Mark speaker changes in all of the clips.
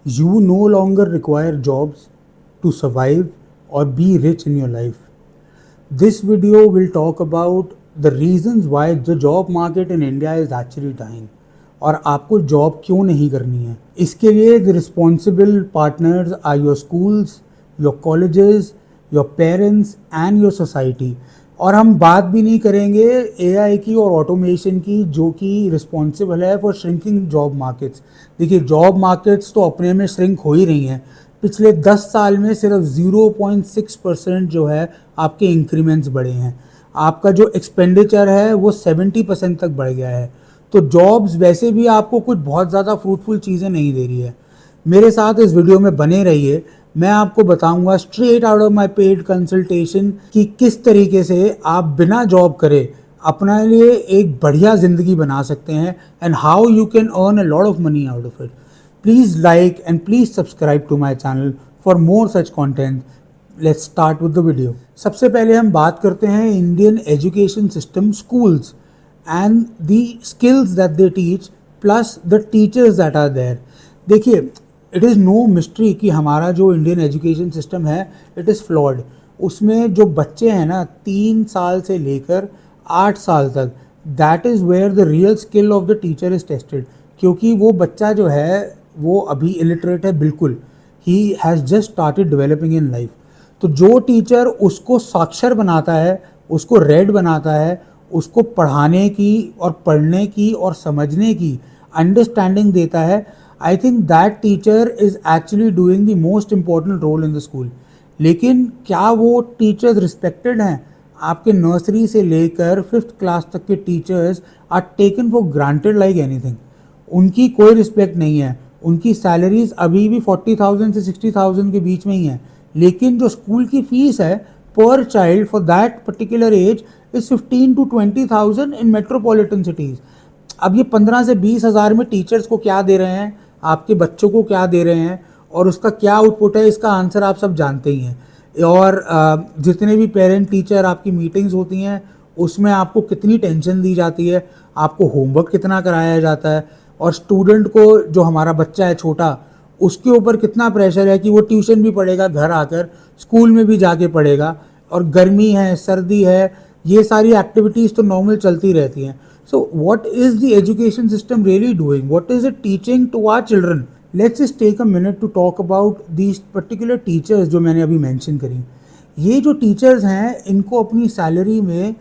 Speaker 1: You no longer require jobs to survive or be rich in your life. This video will talk about the reasons why the job market in India is actually dying और आपको job क्यों नहीं करनी है. इसके लिए the responsible partners are your schools, your colleges, your parents and your society. और हम बात भी नहीं करेंगे एआई की और ऑटोमेशन की जो कि रिस्पॉन्सिबल है फॉर श्रिंकिंग जॉब मार्केट्स. देखिए जॉब मार्केट्स तो अपने में श्रिंक हो ही रही हैं. पिछले 10 साल में सिर्फ 0.6% जो है आपके इंक्रीमेंट्स बढ़े हैं. आपका जो एक्सपेंडिचर है वो 70% तक बढ़ गया है. तो जॉब्स वैसे भी आपको कुछ बहुत ज़्यादा फ्रूटफुल चीज़ें नहीं दे रही है. मेरे साथ इस वीडियो में बने रहिए. मैं आपको बताऊंगा straight out of my paid consultation कि किस तरीके से आप बिना जॉब करे अपने लिए एक बढ़िया ज़िंदगी बना सकते हैं and how you can earn a lot of money out of it. Please like and please subscribe to my channel for more such content. Let's start with the video. सबसे पहले हम बात करते हैं Indian education system, schools and the skills that they teach plus the teachers that are there. देखिए it is no mystery कि हमारा जो इंडियन एजुकेशन सिस्टम है इट इज़ फ्लॉड. उसमें जो बच्चे हैं ना 3 साल से लेकर 8 साल तक, that is where the real skill of the teacher is tested. क्योंकि वो बच्चा जो है वो अभी इलिटरेट है बिल्कुल. He has just started developing in life. तो जो टीचर उसको साक्षर बनाता है, उसको रेड बनाता है, उसको पढ़ाने की और पढ़ने की और समझने की अंडरस्टैंडिंग देता है, I think that teacher is actually doing the most important role in the school. लेकिन क्या वो टीचर्स रिस्पेक्टेड हैं? आपके नर्सरी से लेकर 5th क्लास तक के teachers are taken for granted like anything. उनकी कोई रिस्पेक्ट नहीं है. उनकी सैलरीज अभी भी 40,000 से 60,000 के बीच में ही है. लेकिन जो स्कूल की फीस है पर child for that particular age is 15 to 20,000 in metropolitan cities. अब ये 15 से 20 हज़ार में टीचर्स को क्या दे रहे हैं, आपके बच्चों को क्या दे रहे हैं और उसका क्या आउटपुट है, इसका आंसर आप सब जानते ही हैं. और जितने भी पेरेंट टीचर आपकी मीटिंग्स होती हैं उसमें आपको कितनी टेंशन दी जाती है, आपको होमवर्क कितना कराया जाता है और स्टूडेंट को, जो हमारा बच्चा है छोटा, उसके ऊपर कितना प्रेशर है कि वो ट्यूशन भी पढ़ेगा, घर आकर स्कूल में भी जाके पढ़ेगा. और गर्मी है, सर्दी है, ये सारी एक्टिविटीज़ तो नॉर्मल चलती रहती हैं. So what is the education system really doing? What is it teaching to our children? Let's just take a minute to talk about these particular teachers जो मैंने अभी mention करी. ये जो teachers हैं इनको अपनी सैलरी में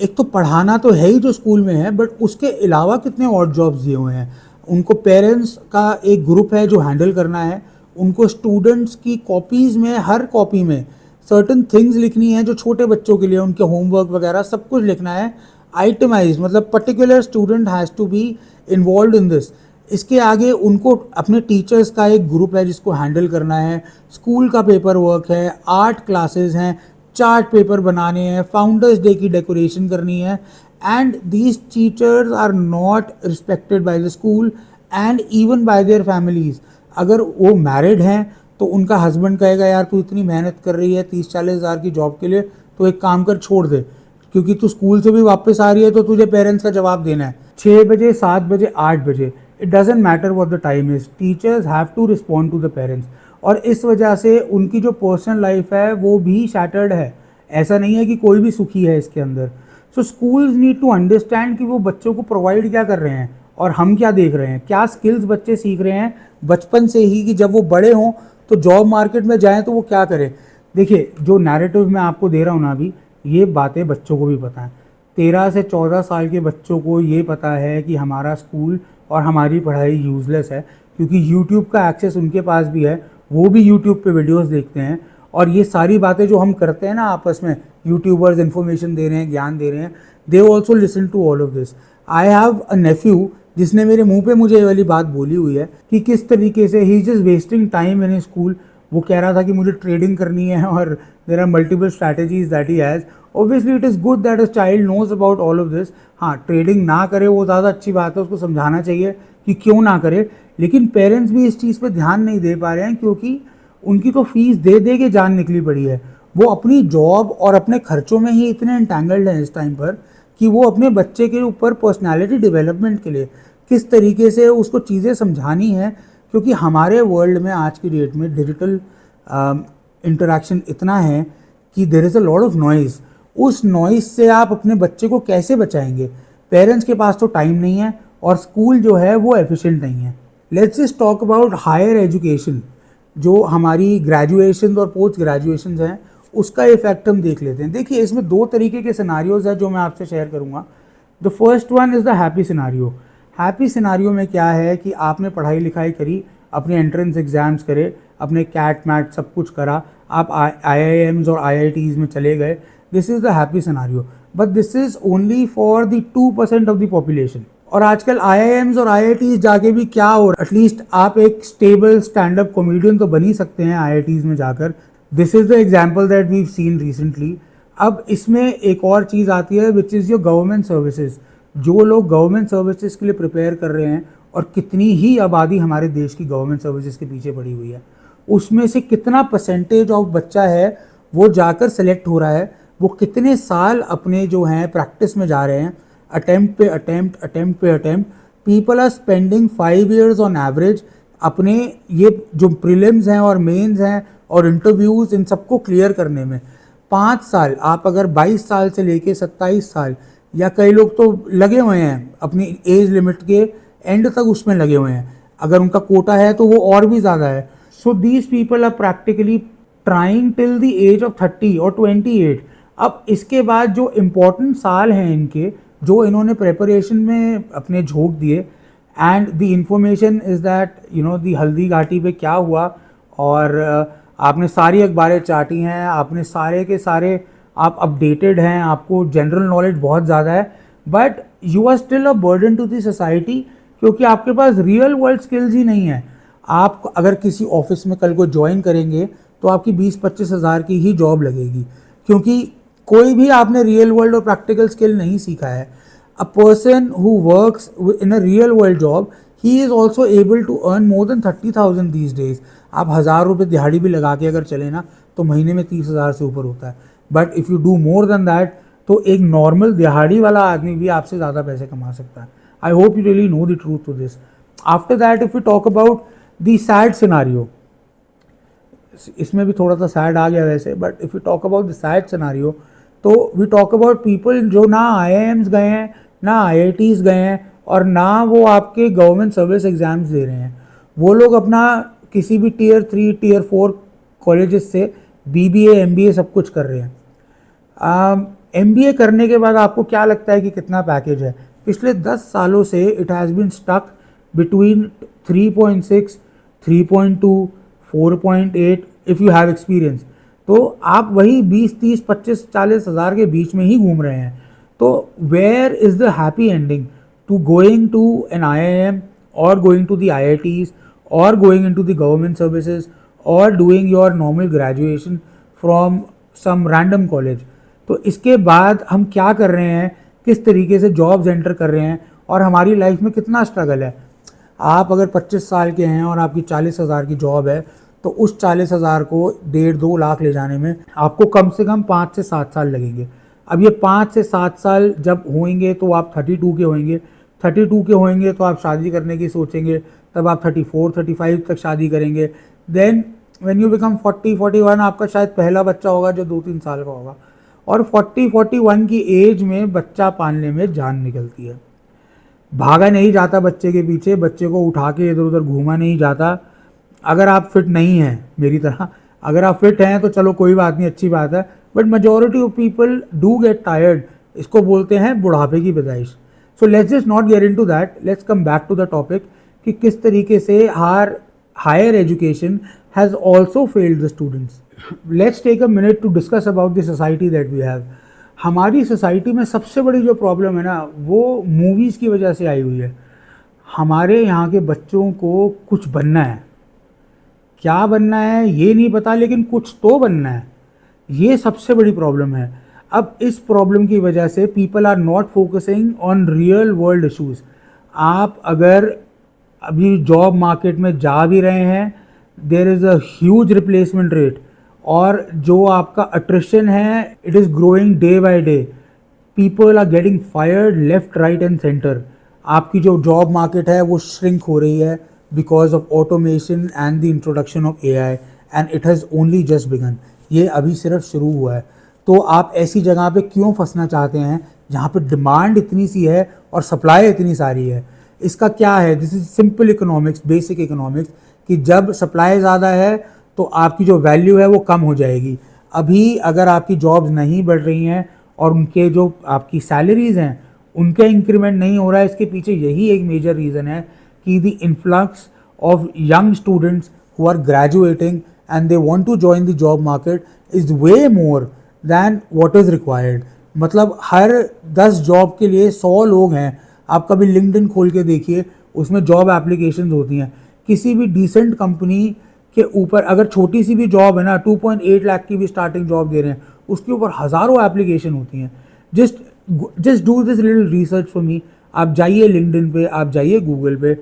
Speaker 1: एक तो पढ़ाना तो है ही जो स्कूल में है, बट उसके अलावा कितने और जॉब्स दिए हुए हैं. उनको पेरेंट्स का एक ग्रुप है जो हैंडल करना है. उनको स्टूडेंट्स की कॉपीज़ में, हर कॉपी में सर्टन थिंग्स लिखनी है जो छोटे बच्चों के लिए, उनके होमवर्क वगैरह सब कुछ लिखना है आइटमाइज. मतलब particular student has to be involve in this. इसके आगे उनको अपने टीचर्स का एक ग्रुप है जिसको हैंडल करना है. स्कूल का पेपर वर्क है, आर्ट क्लासेस हैं, चार्ट पेपर बनाने हैं, फाउंडर्स डे की डेकोरेशन करनी है. And these teachers are not respected by the school and even by their families. अगर वो मैरिड हैं तो उनका हस्बैंड कहेगा यार तू इतनी मेहनत कर रही है 30-40 हज़ार की जॉब के लिए, तो एक काम कर, छोड़ दे, क्योंकि तू स्कूल से भी वापस आ रही है तो तुझे पेरेंट्स का जवाब देना है. 6 बजे, 7 बजे, 8 बजे, it doesn't matter what the time is, teachers have to respond to the parents. और इस वजह से उनकी जो पर्सनल लाइफ है वो भी शैटर्ड है. ऐसा नहीं है कि कोई भी सुखी है इसके अंदर. सो स्कूल्स नीड टू अंडरस्टैंड कि वो बच्चों को प्रोवाइड क्या कर रहे हैं और हम क्या देख रहे हैं, क्या स्किल्स बच्चे सीख रहे हैं बचपन से ही, कि जब वो बड़े हों तो जॉब मार्केट में जाएँ तो वो क्या करें. देखिए जो नैरेटिव मैं आपको दे रहा हूँ ना अभी, ये बातें बच्चों को भी पता है. 13 से 14 साल के बच्चों को ये पता है कि हमारा स्कूल और हमारी पढ़ाई यूज़लेस है, क्योंकि यूट्यूब का एक्सेस उनके पास भी है. वो भी यूट्यूब पे वीडियोस देखते हैं और ये सारी बातें जो हम करते हैं ना आपस में, यूट्यूबर्स इन्फॉर्मेशन दे रहे हैं, ज्ञान दे रहे हैं, they also listen to all of this. I have a nephew जिसने मेरे मुंह पे मुझे ये वाली बात बोली हुई है कि किस तरीके से he is just wasting time in school. वो कह रहा था कि मुझे ट्रेडिंग करनी है और there are multiple strategies that he has. Obviously it is good that a child knows about all of this. हाँ, ट्रेडिंग ना करे वो ज़्यादा अच्छी बात है, उसको समझाना चाहिए कि क्यों ना करे. लेकिन पेरेंट्स भी इस चीज़ पे ध्यान नहीं दे पा रहे हैं क्योंकि उनकी तो फीस दे दे के जान निकली पड़ी है. वो अपनी जॉब और अपने खर्चों में ही इतने एंटैंगल्ड हैं इस टाइम पर कि वो अपने बच्चे के ऊपर पर्सनैलिटी डेवलपमेंट के लिए किस तरीके से उसको चीज़ें समझानी है क्योंकि हमारे वर्ल्ड में आज की डेट में डिजिटल इंटरेक्शन इतना है कि there is a lot of noise. उस नॉइज़ से आप अपने बच्चे को कैसे बचाएंगे? पेरेंट्स के पास तो टाइम नहीं है और स्कूल जो है वो एफिशिएंट नहीं है। Let's just talk about higher education. जो हमारी ग्रेजुएशन और पोस्ट ग्रेजुएशन हैं उसका इफेक्ट हम देख लेते हैं। देखिए, इसमें दो तरीके के सिनारियोज हैं जो मैं आपसे शेयर करूंगा। The first one is the happy scenario. Happy scenario में क्या है कि आपने पढ़ाई लिखाई करी, अपने एंट्रेंस एग्जाम्स करे, अपने कैट मैट सब कुछ करा, आप IIMs और IITs में चले गए। This is the happy scenario, but this is only for the 2% of the population. और आजकल IIMs और IITs जाके भी क्या हो रहा है, एटलीस्ट आप एक स्टेबल स्टैंड अप कॉमेडियन तो बन ही सकते हैं IITs में जाकर। This is the example that we seen recently. अब इसमें एक और चीज़ आती है which is your government services. जो लोग गवर्नमेंट सर्विसेज के लिए प्रिपेयर कर रहे हैं, और कितनी ही आबादी हमारे देश की गवर्नमेंट सर्विसेज के पीछे पड़ी हुई है, उसमें से कितना परसेंटेज ऑफ बच्चा है वो जाकर सेलेक्ट हो रहा है, वो कितने साल अपने जो हैं प्रैक्टिस में जा रहे हैं, अटेम्प्ट पे attempt. People are spending 5 years on average अपने ये जो प्रीलिम्स हैं और मेंस हैं और इंटरव्यूज़ इन सबको क्लियर करने में। 5 साल, आप अगर 22 साल से लेके 27 साल, या कई लोग तो लगे हुए हैं अपनी एज लिमिट के एंड तक उसमें लगे हुए हैं, अगर उनका कोटा है तो वो और भी ज़्यादा है। So these people are practically trying till the age of 30 और 28। अब इसके बाद जो इम्पोर्टेंट साल हैं इनके, जो इन्होंने प्रेपरेशन में अपने झोंक दिए, and the information is that the Haldi Ghati पे क्या हुआ, और आपने सारी अखबारें चाटी हैं, आपने सारे के सारे आप अपडेटेड हैं, आपको जनरल नॉलेज बहुत ज़्यादा है, but you are still a burden to the society, क्योंकि आपके पास रियल वर्ल्ड स्किल्स ही नहीं है। आप अगर किसी ऑफिस में कल को ज्वाइन करेंगे तो आपकी 20-25 हज़ार की ही जॉब लगेगी, क्योंकि कोई भी आपने रियल वर्ल्ड और प्रैक्टिकल स्किल नहीं सीखा है। A person who works in a real world job, he is also able to earn more than 30,000 these days. आप 1,000 रुपये दिहाड़ी भी लगा के अगर चले ना, तो महीने में 30,000 से ऊपर होता है। But if you do more than that, तो एक नॉर्मल दिहाड़ी वाला आदमी भी आपसे ज़्यादा पैसे कमा सकता है। I hope you really know the truth to this. After that, if you talk about the sad scenario, इसमें भी थोड़ा सा सैड आ गया वैसे, but if you talk about the sad scenario, तो वी टॉक अबाउट पीपल जो ना IIMs गए हैं, ना IITs गए हैं, और ना वो आपके गवर्नमेंट सर्विस एग्ज़ाम्स दे रहे हैं। वो लोग अपना किसी भी Tier 3 Tier 4 कॉलेजेस से BBA MBA सब कुछ कर रहे हैं। MBA करने के बाद आपको क्या लगता है कि कितना पैकेज है? पिछले 10 सालों से it has been stuck between 3.6, 3.2, 4.8 if you have experience. तो आप वही 20, 30, 25, 40 हज़ार के बीच में ही घूम रहे हैं। तो where is the happy ending to going to an IIM और गोइंग टू द IITs और going into the government services और doing your normal graduation from some random college? तो इसके बाद हम क्या कर रहे हैं, किस तरीके से जॉब्स एंटर कर रहे हैं, और हमारी लाइफ में कितना स्ट्रगल है। आप अगर 25 साल के हैं और आपकी 40,000 की जॉब है, तो उस 40,000 को 1.5-2 लाख ले जाने में आपको कम से कम 5 से 7 साल लगेंगे। अब ये 5 से 7 साल जब होंगे तो आप 32 के होंगे। 32 के होंगे तो आप शादी करने की सोचेंगे, तब आप 34-35 तक शादी करेंगे। देन व्हेन यू बिकम 40-41, आपका शायद पहला बच्चा होगा जो 2-3 साल का होगा, और 40-41 की एज में बच्चा पालने में जान निकलती है। भागा नहीं जाता बच्चे के पीछे, बच्चे को उठा के इधर उधर घूमा नहीं जाता। अगर आप फिट नहीं हैं मेरी तरह, अगर आप फिट हैं तो चलो कोई बात नहीं, अच्छी बात है, but majority of people do get tired. इसको बोलते हैं बुढ़ापे की पैदाइश। So let's just not get into that, let's come back to the topic कि किस तरीके से higher education has also failed the students. Let's take a minute to discuss about the society that we have. हमारी society में सबसे बड़ी जो problem है ना, वो मूवीज़ की वजह से आई हुई है। हमारे यहाँ के बच्चों को कुछ बनना है, क्या बनना है ये नहीं पता, लेकिन कुछ तो बनना है। ये सबसे बड़ी प्रॉब्लम है। अब इस प्रॉब्लम की वजह से people are not focusing on real world issues. आप अगर अभी जॉब मार्केट में जा भी रहे हैं, there is a huge replacement rate, और जो आपका अट्रिशन है it is growing day by day. People are getting fired left right and centre. आपकी जो जॉब मार्केट है वो श्रिंक हो रही है, because of automation and the introduction of AI, and it has only just begun. ये अभी सिर्फ शुरू हुआ है। तो आप ऐसी जगह पे क्यों फंसना चाहते हैं जहाँ पे डिमांड इतनी सी है और सप्लाई इतनी सारी है? इसका क्या है? This is simple economics, basic economics, कि जब सप्लाई ज़्यादा है तो आपकी जो वैल्यू है वो कम हो जाएगी। अभी अगर आपकी जॉब्स नहीं बढ़ रही हैं और उनके जो आपकी सैलरीज हैं उनका इंक्रीमेंट नहीं हो रहा है, इसके पीछे यही एक मेजर रीज़न है कि the influx of young students who are graduating and they want to join the job market is way more than what is required. मतलब हर 10 जॉब के लिए 100 लोग हैं। आप कभी लिंक्डइन खोल के देखिए, उसमें जॉब एप्लीकेशंस होती हैं। किसी भी डिसेंट कंपनी के ऊपर अगर छोटी सी भी जॉब है ना, 2.8 लाख की भी स्टार्टिंग जॉब दे रहे हैं, उसके ऊपर हज़ारों एप्लीकेशन होती हैं। Just do this little research for me. आप जाइए लिंक्डइन पे, आप जाइए गूगल पे,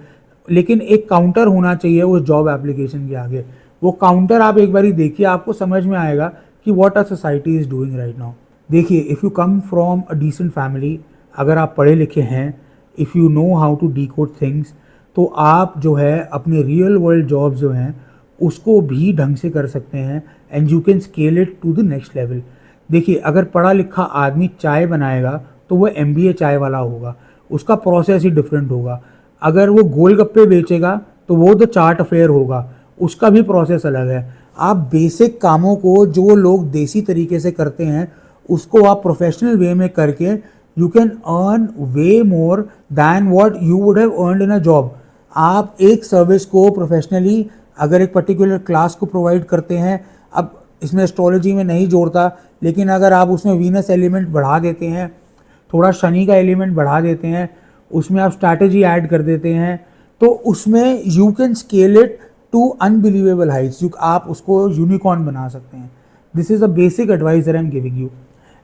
Speaker 1: लेकिन एक काउंटर होना चाहिए उस जॉब एप्लीकेशन के आगे। वो काउंटर आप एक बारी देखिए, आपको समझ में आएगा कि what are society is doing right now. देखिए, if you come from a decent family, अगर आप पढ़े लिखे हैं, if you know how to decode things, तो आप जो है अपने रियल वर्ल्ड जॉब जो हैं उसको भी ढंग से कर सकते हैं and you can scale it to the next level. देखिए, अगर पढ़ा लिखा आदमी चाय बनाएगा तो वो MBA चाय वाला होगा, उसका प्रोसेस ही डिफरेंट होगा। अगर वो गोलगप्पे बेचेगा तो वो द चाट अफेयर होगा, उसका भी प्रोसेस अलग है। आप बेसिक कामों को जो लोग देसी तरीके से करते हैं उसको आप प्रोफेशनल वे में करके you can earn way more than what you would have earned in a job. आप एक सर्विस को प्रोफेशनली अगर एक पर्टिकुलर क्लास को प्रोवाइड करते हैं, अब इसमें एस्ट्रोलॉजी में नहीं जोड़ता, लेकिन अगर आप उसमें वीनस एलिमेंट बढ़ा देते हैं, थोड़ा शनि का एलिमेंट बढ़ा देते हैं, उसमें आप स्ट्रैटेजी ऐड कर देते हैं, तो उसमें you can scale it to unbelievable heights. आप उसको यूनिकॉर्न बना सकते हैं। This is a basic advice that I am giving you.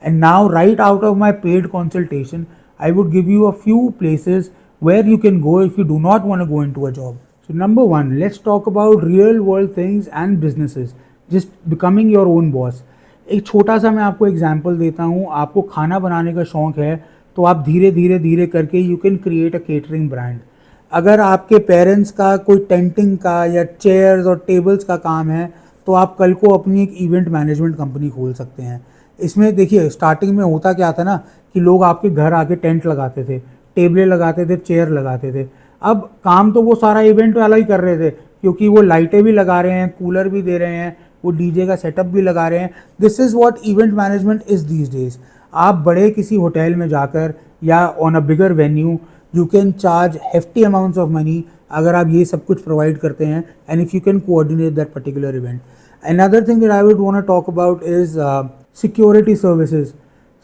Speaker 1: And now, right out of my paid consultation, I would give you a few places where you can go if you do not want to go into a job. So, number one, let's talk about real world things and businesses. Just becoming your own boss. एक छोटा सा मैं आपको example देता हूँ। आपको खाना बनाने का शौक़ है तो आप धीरे धीरे धीरे करके you can create a catering brand. अगर आपके पेरेंट्स का कोई टेंटिंग का या चेयर्स और टेबल्स का काम है तो आप कल को अपनी एक इवेंट मैनेजमेंट कंपनी खोल सकते हैं। इसमें देखिए, स्टार्टिंग में होता क्या था ना कि लोग आपके घर आके टेंट लगाते थे, टेबलें लगाते थे, चेयर लगाते थे। अब काम तो वो सारा इवेंट वाला ही कर रहे थे, क्योंकि वो लाइटें भी लगा रहे हैं, कूलर भी दे रहे हैं, वो डीजे का सेटअप भी लगा रहे हैं। This is what event management is these days. आप बड़े किसी होटल में जाकर या on a bigger venue you can charge hefty amounts of money अगर आप ये सब कुछ प्रोवाइड करते हैं, and if you can coordinate that particular event. Another thing that I would want to talk about is security services.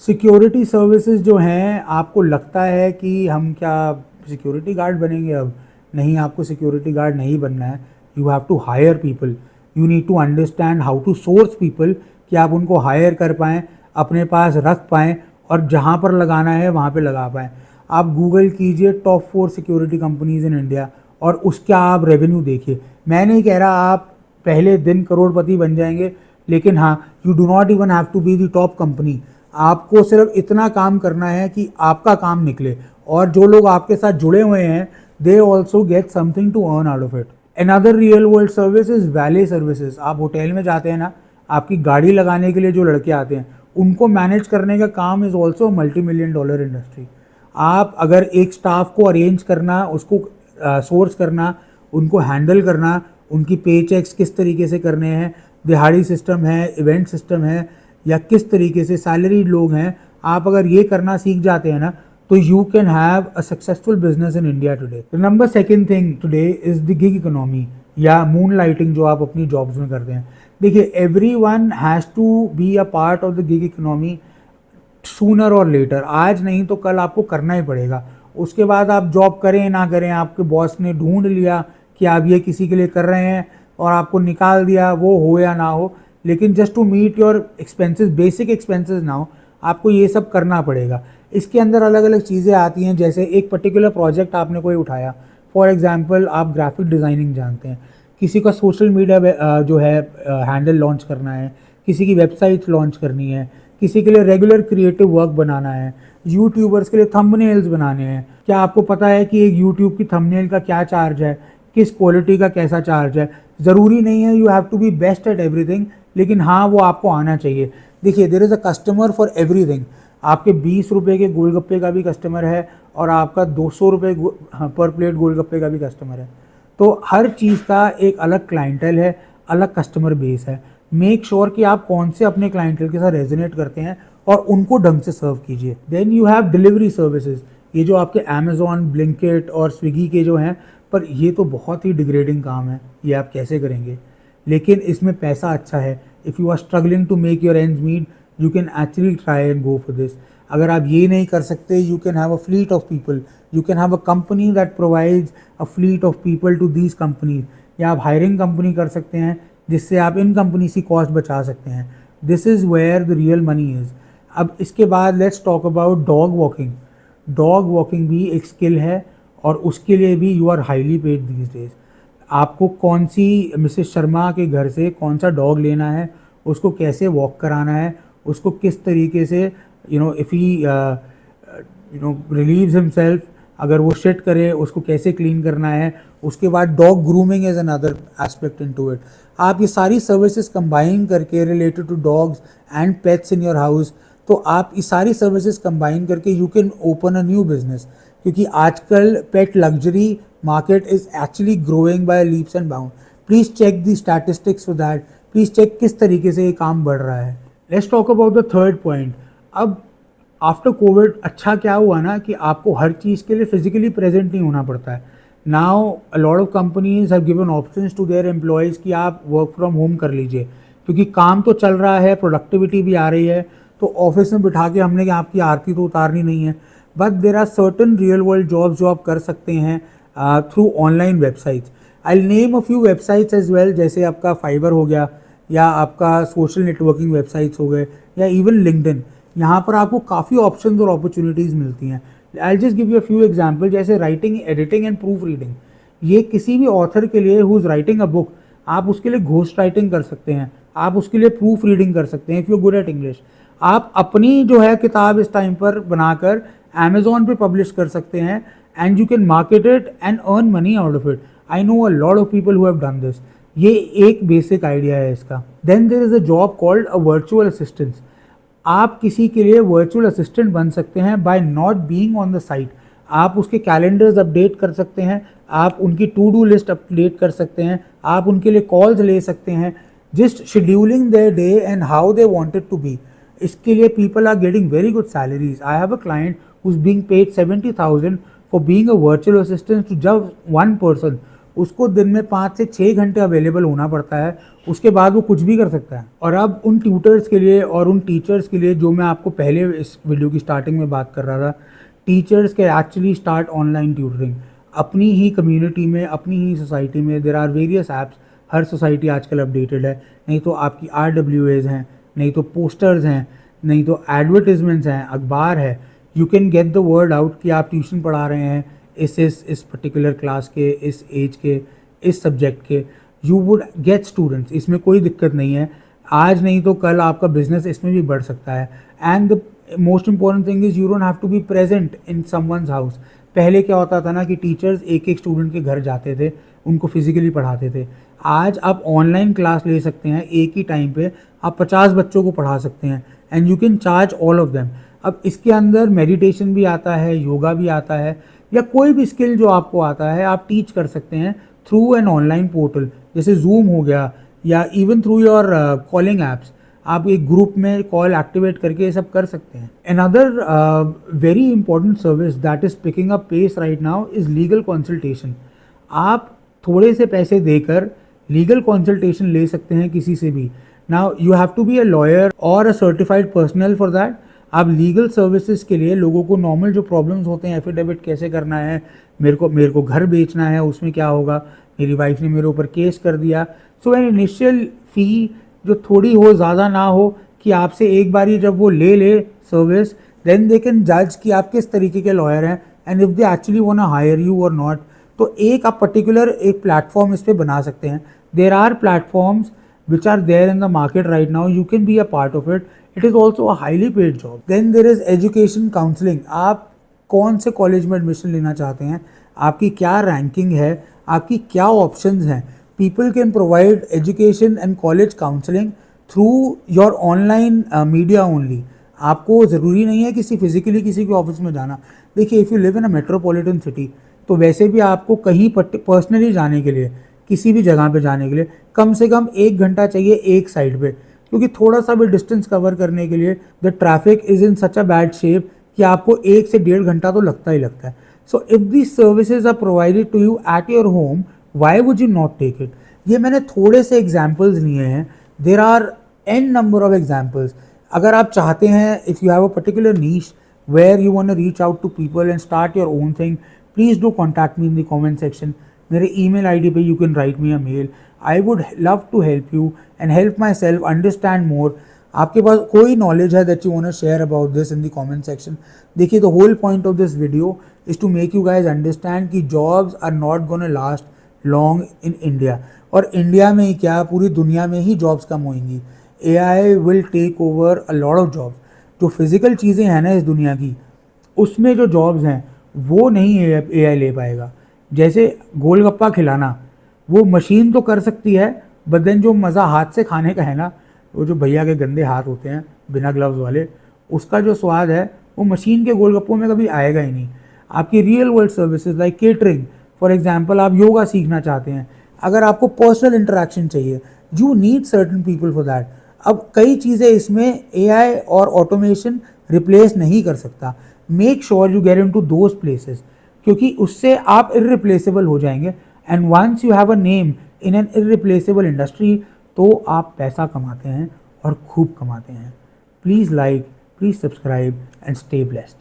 Speaker 1: Security services जो हैं, आपको लगता है कि हम क्या सिक्योरिटी गार्ड बनेंगे? अब नहीं, आपको सिक्योरिटी गार्ड नहीं बनना है। You have to hire people, you need to understand how to source people, कि आप उनको हायर कर पाएँ, अपने पास रख पाएँ और जहाँ पर लगाना है वहाँ पे लगा पाएँ। आप गूगल कीजिए top 4 security companies in India और उसका आप रेवेन्यू देखिए। मैं नहीं कह रहा आप पहले दिन करोड़पति बन जाएंगे, लेकिन हाँ, you do not even have to be the top company. आपको सिर्फ इतना काम करना है कि आपका काम निकले, और जो लोग आपके साथ जुड़े हुए हैं they also get something to earn out of it. Another real world service is valet services. आप होटल में जाते हैं ना, आपकी गाड़ी लगाने के लिए जो लड़के आते हैं उनको मैनेज करने का काम इज़ ऑल्सो $multi-million इंडस्ट्री। आप अगर एक स्टाफ को अरेंज करना, उसको सोर्स करना, उनको हैंडल करना, उनकी पे चेक्स किस तरीके से करने हैं, दिहाड़ी सिस्टम है, इवेंट सिस्टम है, या किस तरीके से सैलरीड लोग हैं, आप अगर ये करना सीख जाते हैं ना, तो you can have a successful business in India today. Number second thing today is the gig economy या मून लाइटिंग, जो आप अपनी जॉब्स में करते हैं। देखिए, everyone has to be a part of the gig economy sooner और later. आज नहीं तो कल आपको करना ही पड़ेगा। उसके बाद आप जॉब करें ना करें, आपके बॉस ने ढूंढ लिया कि आप ये किसी के लिए कर रहे हैं और आपको निकाल दिया, वो हो या ना हो, लेकिन just to meet your expenses, basic expenses ना हो, आपको ये सब करना पड़ेगा। इसके अंदर अलग अलग चीज़ें आती हैं, जैसे एक पर्टिकुलर प्रोजेक्ट आपने कोई उठाया, फॉर एग्जांपल आप ग्राफिक डिज़ाइनिंग जानते हैं, किसी का सोशल मीडिया जो है हैंडल लॉन्च करना है, किसी की वेबसाइट लॉन्च करनी है, किसी के लिए रेगुलर क्रिएटिव वर्क बनाना है, यूट्यूबर्स के लिए थंबनेल्स बनाने हैं। क्या आपको पता है कि एक यूट्यूब की थंबनेल का क्या चार्ज है? किस क्वालिटी का कैसा चार्ज है। ज़रूरी नहीं है you have to be best at everything, लेकिन हाँ वो आपको आना चाहिए। देखिए there is a customer for everything. आपके 20 रुपये के गोलगप्पे का भी कस्टमर है और आपका 200 रुपये पर प्लेट गोलगप्पे का भी कस्टमर है। तो हर चीज़ का एक अलग क्लाइंटल है, अलग कस्टमर बेस है। मेक श्योर कि आप कौन से अपने क्लाइंटल के साथ रेजोनेट करते हैं और उनको ढंग से सर्व कीजिए। Then you have delivery services. ये जो आपके अमेजोन, ब्लिंकिट और स्विगी के जो हैं, पर ये तो बहुत ही डिग्रेडिंग काम है, ये आप कैसे करेंगे। लेकिन इसमें पैसा अच्छा है। If you are struggling to make your ends meet, you can actually try and go for this. अगर आप ये नहीं कर सकते, you can have a fleet of people, you can have a company that provides a fleet of people to these companies. या आप hiring company कर सकते हैं जिससे आप इन कंपनी की कॉस्ट बचा सकते हैं। This is where the real money is. अब इसके बाद let's talk about dog walking. Dog walking भी एक स्किल है और उसके लिए भी you are highly paid these days. आपको कौन सी मिसेस शर्मा के घर से कौन सा डॉग लेना है, उसको कैसे वॉक कराना है, उसको किस तरीके से इफ़ ही रिलीव्स हिमसेल्फ, अगर वो शिट करे उसको कैसे क्लीन करना है। उसके बाद dog grooming is another aspect into it. आप ये सारी सर्विसेज कंबाइन करके related to dogs and pets in your house, तो आप ये सारी सर्विसेज कंबाइन करके you can open a new business. क्योंकि आजकल pet luxury market is actually growing by leaps and bound. Please check the statistics for that. Please check किस तरीके से ये काम बढ़ रहा है। Let's talk about the third point. अब आफ्टर कोविड अच्छा क्या हुआ ना कि आपको हर चीज़ के लिए फिजिकली प्रेजेंट नहीं होना पड़ता है। Now a lot of companies have given options to their employees कि आप वर्क फ्रॉम होम कर लीजिए, क्योंकि काम तो चल रहा है, प्रोडक्टिविटी भी आ रही है। तो ऑफिस में बिठा के हमने आपकी आरती तो उतारनी नहीं है। But there are certain real world jobs जो आप कर सकते हैं through online websites. I name a few websites as well, जैसे आपका फाइवर हो गया, या आपका सोशल नेटवर्किंग वेबसाइट्स हो गए, या इवन लिंक्डइन। यहाँ पर आपको काफ़ी ऑप्शंस और अपॉर्चुनिटीज़ मिलती हैं। I just give you a few example, जैसे writing, editing and proofreading. ये किसी भी ऑथर के लिए who is writing a book, आप उसके लिए घोस्ट राइटिंग कर सकते हैं, आप उसके लिए प्रूफ रीडिंग कर सकते हैं if you good at English. आप अपनी जो है किताब इस टाइम पर बनाकर अमेजोन पे पब्लिश कर सकते हैं and you can market it and earn money out of it. I know a lot of people who have done this. ये एक बेसिक आइडिया है इसका। Then there is a job called a virtual assistance. आप किसी के लिए virtual assistant बन सकते हैं by not being on the site. आप उसके कैलेंडर्स अपडेट कर सकते हैं, आप उनकी टू डू लिस्ट अपडेट कर सकते हैं, आप उनके लिए कॉल्स ले सकते हैं, just scheduling their day and how they wanted to be. इसके लिए people are getting very good salaries. I have a client who is being paid 70,000 for being a virtual assistant to just one person. उसको दिन में 5 से 6 घंटे available होना पड़ता है, उसके बाद वो कुछ भी कर सकता है। और अब उन ट्यूटर्स के लिए और उन टीचर्स के लिए, जो मैं आपको पहले इस वीडियो की स्टार्टिंग में बात कर रहा था, टीचर्स के एक्चुअली स्टार्ट ऑनलाइन ट्यूटरिंग अपनी ही कम्युनिटी में, अपनी ही सोसाइटी में। There are various apps. हर सोसाइटी आजकल अपडेटेड है। नहीं तो आपकी RWAs हैं, नहीं तो पोस्टर्स हैं, नहीं तो एडवर्टीजमेंट्स हैं, अखबार है। You can get the word out कि आप ट्यूशन पढ़ा रहे हैं इस पर्टिकुलर क्लास के, इस एज के, इस सब्जेक्ट के। यू वुड गेट स्टूडेंट्स, इसमें कोई दिक्कत नहीं है। आज नहीं तो कल आपका बिजनेस इसमें भी बढ़ सकता है। And the most important thing is you don't have to be present in someone's house. पहले क्या होता था ना कि टीचर्स एक एक स्टूडेंट के घर जाते थे, उनको फिजिकली पढ़ाते थे। आज आप ऑनलाइन क्लास ले सकते हैं, एक ही टाइम पे आप 50 बच्चों को पढ़ा सकते हैं and you can charge all of them. अब इसके अंदर मेडिटेशन भी आता है, योगा भी आता है, या कोई भी स्किल जो आपको आता है आप टीच कर सकते हैं थ्रू एन ऑनलाइन पोर्टल, जैसे जूम हो गया, या even through your calling apps. आप एक ग्रुप में कॉल एक्टिवेट करके ये सब कर सकते हैं। Another very important service that is picking up pace right now is legal consultation. आप थोड़े से पैसे देकर लीगल कंसल्टेशन ले सकते हैं किसी से भी। Now you have to be a lawyer और a certified personal for that. आप लीगल सर्विसेज के लिए लोगों को नॉर्मल जो प्रॉब्लम्स होते हैं, एफिडेविट कैसे करना है, मेरे को घर बेचना है, उसमें क्या होगा, मेरी वाइफ ने मेरे ऊपर केस कर दिया। सो एन इनिशियल फ़ी जो थोड़ी हो, ज़्यादा ना हो, कि आपसे एक बारी जब वो ले सर्विस, देन दे कैन जज कि आप किस तरीके के लॉयर हैं and if they actually want to hire you और नॉट। तो एक आप पर्टिकुलर एक प्लेटफॉर्म इस पर बना सकते हैं। There are platforms which are there in the market right now. You can be a part of it. It is also a highly paid job. Then there is education counseling. आप कौन से college में admission लेना चाहते हैं, आपकी क्या ranking है, आपकी क्या ऑप्शंस हैं। People can provide education and college counselling through your online media only. आपको ज़रूरी नहीं है किसी फिजिकली किसी के ऑफिस में जाना। देखिए, if you live in a metropolitan city, तो वैसे भी आपको कहीं पर्सनली जाने के लिए, किसी भी जगह पे जाने के लिए कम से कम 1 घंटा चाहिए एक साइड पे, क्योंकि थोड़ा सा भी डिस्टेंस कवर करने के लिए the traffic is in such a bad shape कि आपको 1 से 1.5 घंटा तो लगता ही लगता है। So if these services are provided to you at your home, why would you not take it. ये मैंने थोड़े से एग्जाम्पल्स लिए हैं, there are an number of examples. अगर आप चाहते हैं, if you have a particular niche where you want to reach out to people and start your own thing, please do contact me in the comment section. मेरे email ID पे you can write me a mail. I would love to help you and help myself understand more. आपके पास कोई knowledge है that you want to share about this in the comment section. देखिए, the whole point of this video is to make you guys understand कि jobs are not gonna last long in India. और India में ही क्या, पूरी दुनिया में ही jobs कम होंगी। AI will take over a lot of jobs. जो फिज़िकल चीज़ें हैं ना इस दुनिया की, उसमें जो जॉब्स हैं वो नहीं AI ले पाएगा। जैसे गोलगप्पा खिलाना, वो मशीन तो कर सकती है, बट देन जो मज़ा हाथ से खाने का है ना, वो जो भैया के गंदे हाथ होते हैं बिना ग्लव्स वाले, उसका जो स्वाद है वो मशीन के गोलगप्पों में कभी आएगा ही नहीं। आपकी real world services like catering, for example आप योगा सीखना चाहते हैं, अगर आपको पर्सनल इंटरेक्शन चाहिए, you need certain people for that. अब कई चीज़ें इसमें AI और ऑटोमेशन रिप्लेस नहीं कर सकता। Make sure you get into those places, क्योंकि उससे आप इररिप्लेसेबल हो जाएंगे। And once you have a name in an irreplaceable industry, तो आप पैसा कमाते हैं और खूब कमाते हैं। Please like, please subscribe and stay blessed.